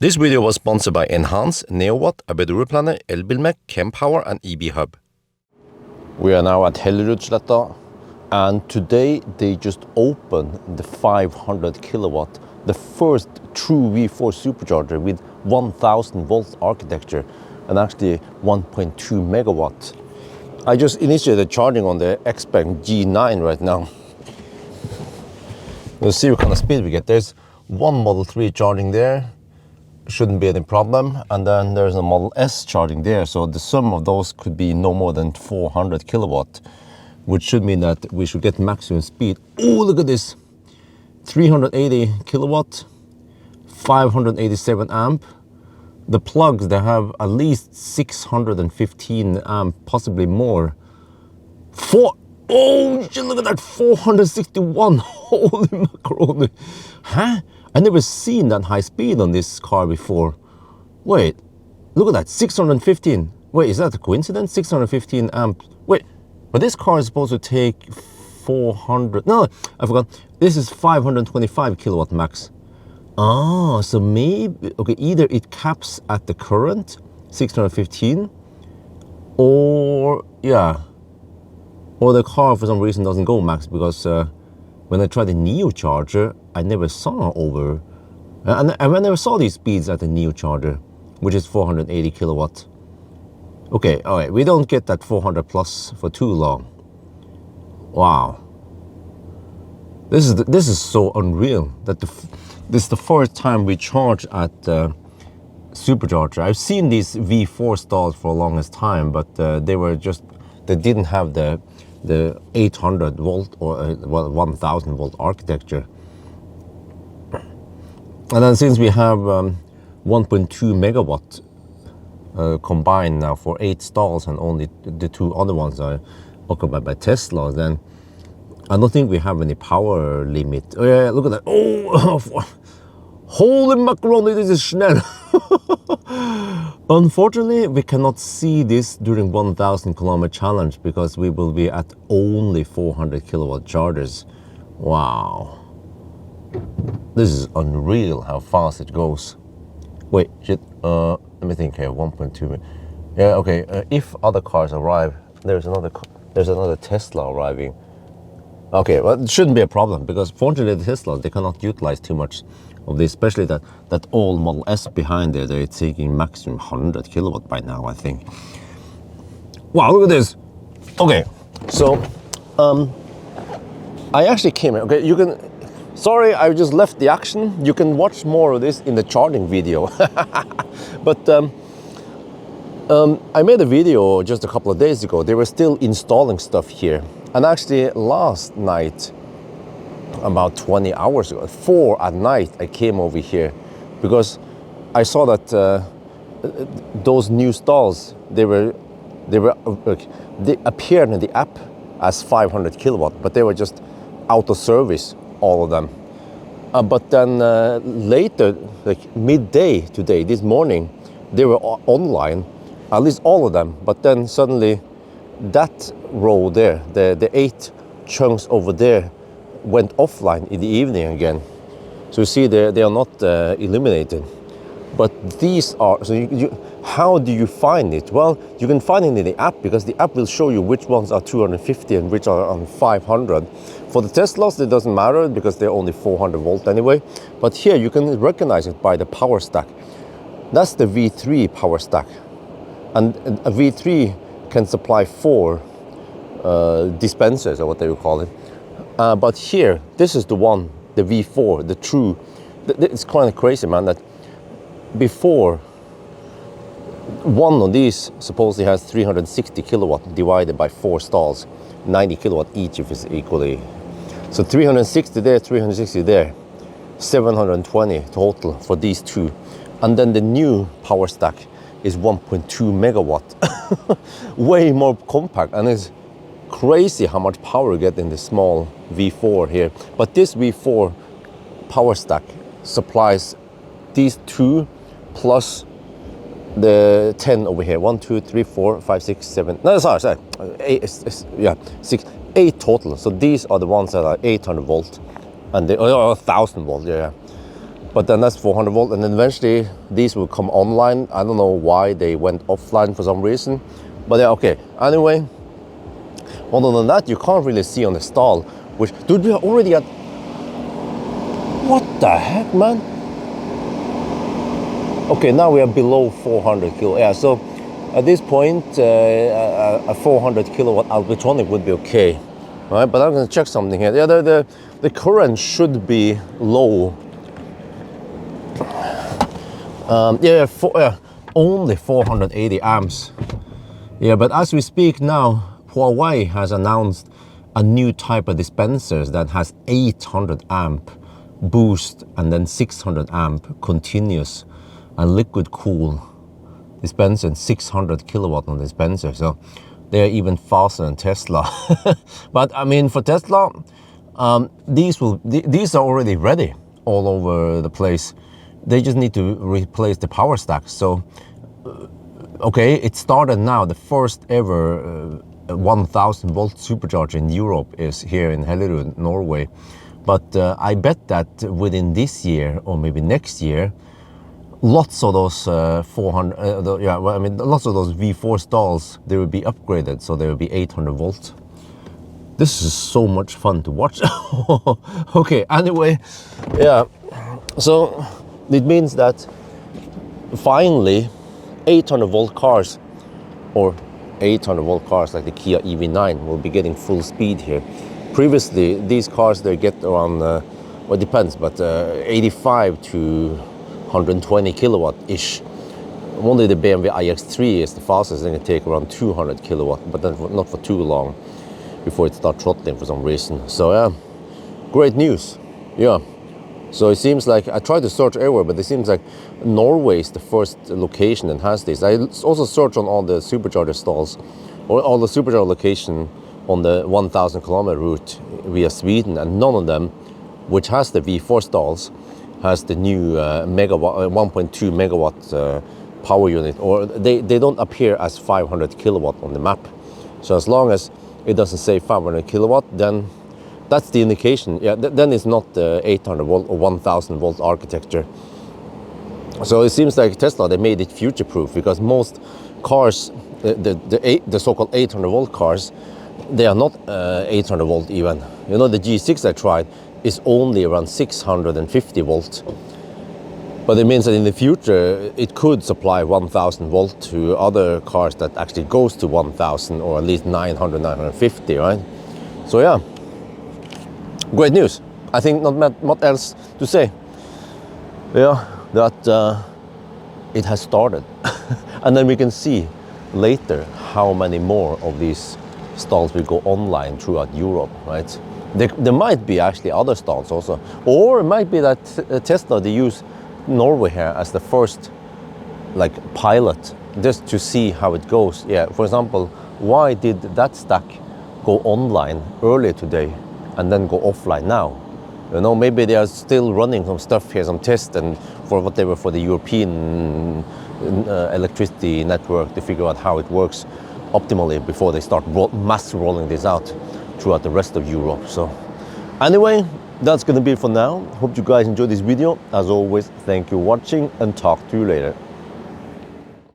This video was sponsored by Enhance, NeoWatt, ABRP, Elbilmek, Kempower and EB Hub. We are now at Hellerudsletta, and today they just opened the 500 kilowatt, the first true V4 supercharger with 1000 volt architecture and actually 1.2 megawatt. I just initiated charging on the X-Spec G9 right now. We'll see what kind of speed we get. There's one Model 3 charging there. Shouldn't be any problem, and then there's a Model S charging there, so the sum of those could be no more than 400 kilowatt, which should mean that we should get maximum speed. Oh, look at this, 380 kilowatt, 587 amp. The plugs, they have at least 615 amp, possibly more. Oh shit, look at that, 461. Holy macaroni. Huh? I never seen that high speed on this car before. Wait, look at that, 615. Wait, is that a coincidence? 615 amp. Wait, but this car is supposed to take 400. No, I forgot. This is 525 kilowatt max. Ah, so maybe, okay, either it caps at the current, 615, or, yeah, or the car for some reason doesn't go max, because when I tried the NeoCharger, I never saw over, and I never saw these speeds at the NeoCharger, which is 480 kilowatt. Okay, all right, we don't get that 400 plus for too long. Wow, this is so unreal that this is the first time we charge at Supercharger. I've seen these V4 stalls for the longest time, but they didn't have the 800 volt or 1000 volt architecture. And then since we have 1.2 megawatt combined now for 8 stalls, and only the 2 other ones are occupied by Tesla, then I don't think we have any power limit. Oh yeah, look at that. Oh, holy macaroni, this is schnell. Unfortunately, we cannot see this during 1000 kilometer challenge because we will be at only 400 kilowatt chargers. Wow. This is unreal how fast it goes. Wait, shit, let me think here, 1.2. Yeah, okay, if other cars arrive, there's another Tesla arriving. Okay, well, it shouldn't be a problem, because fortunately the Tesla, they cannot utilize too much of this, especially that old Model S behind there, they're taking maximum 100 kilowatt by now, I think. Wow, look at this. Okay, so I actually came here. Okay, you can, sorry, I just left the action. You can watch more of this in the charging video. But I made a video just a couple of days ago. They were still installing stuff here. And actually last night, about 20 hours ago, 4 at night, I came over here because I saw that those new stalls, they appeared in the app as 500 kilowatt, but they were just out of service, all of them. But then later, like midday today, this morning, they were online, at least all of them. But then suddenly that row there, the 8 chunks over there, went offline in the evening again. So you see they are not eliminated. But these are, so how do you find it? Well, you can find it in the app, because the app will show you which ones are 250 and which are on 500. For the Teslas, it doesn't matter because they're only 400 volt anyway. But here you can recognize it by the power stack. That's the V3 power stack. And a V3 can supply 4 dispensers, or what they will call it. But here, this is the one, the V4, the true. It's kind of crazy, man, that before, one of these supposedly has 360 kilowatt divided by 4 stalls, 90 kilowatt each if it's equally. So 360 there, 360 there, 720 total for these 2. And then the new power stack is 1.2 megawatt, way more compact, and it's crazy how much power you get in the small V4 here. But this V4 power stack supplies these 2 plus the 10 over here. 1, 2, 3, 4, 5, 6, 7. No, sorry. 8 total. So these are the ones that are 800 volt, and they 1000 volt. Yeah. But then that's 400 volt, and then eventually these will come online. I don't know why they went offline for some reason, but yeah, okay. Anyway, other than that, you can't really see on the stall, which, dude, we are already at, what the heck, man? Okay, now we are below 400 kilo. Yeah, so at this point, a 400 kilowatt Albitronic would be okay. All right, but I'm gonna check something here. Yeah, the current should be low. Only 480 amps. Yeah, but as we speak now, Huawei has announced a new type of dispensers that has 800 amp boost and then 600 amp continuous and liquid cool dispenser and 600 kilowatt on dispenser. So they are even faster than Tesla. But I mean, for Tesla, these are already ready all over the place. They just need to replace the power stack. So, okay, it started now. The first ever 1000 volt supercharger in Europe is here in Hellerud, Norway. But I bet that within this year or maybe next year, lots of those lots of those V4 stalls, they will be upgraded, so they will be 800 volts. This is so much fun to watch. Okay, anyway, yeah, so it means that finally 800 volt cars, or 800 volt cars like the Kia EV9, will be getting full speed here. Previously, these cars, they get around, well, it depends, but 85 to 120 kilowatt-ish. Only the BMW iX3 is the fastest, and it take around 200 kilowatt, but then not for too long before it starts throttling for some reason. So yeah, great news. Yeah. So it seems like, I tried to search everywhere, but it seems like Norway is the first location that has this. I also searched on all the supercharger stalls, or all the supercharger location on the 1000 kilometer route via Sweden, and none of them, which has the V4 stalls, has the new 1.2 megawatt power unit, or they don't appear as 500 kilowatt on the map. So as long as it doesn't say 500 kilowatt, then that's the indication. Yeah, then it's not the 800 volt or 1000 volt architecture. So it seems like Tesla, they made it future proof, because most cars, the so-called 800 volt cars, they are not 800 volt even. You know, the G6 I tried is only around 650 volts. But it means that in the future, it could supply 1000 volt to other cars that actually goes to 1000, or at least 900, 950, right? So yeah, great news. I think not much else to say. Yeah, that it has started. And then we can see later how many more of these stalls will go online throughout Europe, right? There might be actually other stalls also. Or it might be that Tesla, they use Norway here as the first like pilot, just to see how it goes. Yeah, for example, why did that stack go online earlier today and then go offline now? You know, maybe they are still running some stuff here, some tests, and for whatever, for the European electricity network, to figure out how it works optimally before they start mass rolling this out throughout the rest of Europe. So anyway, that's gonna be it for now. Hope you guys enjoyed this video. As always, thank you for watching, and talk to you later.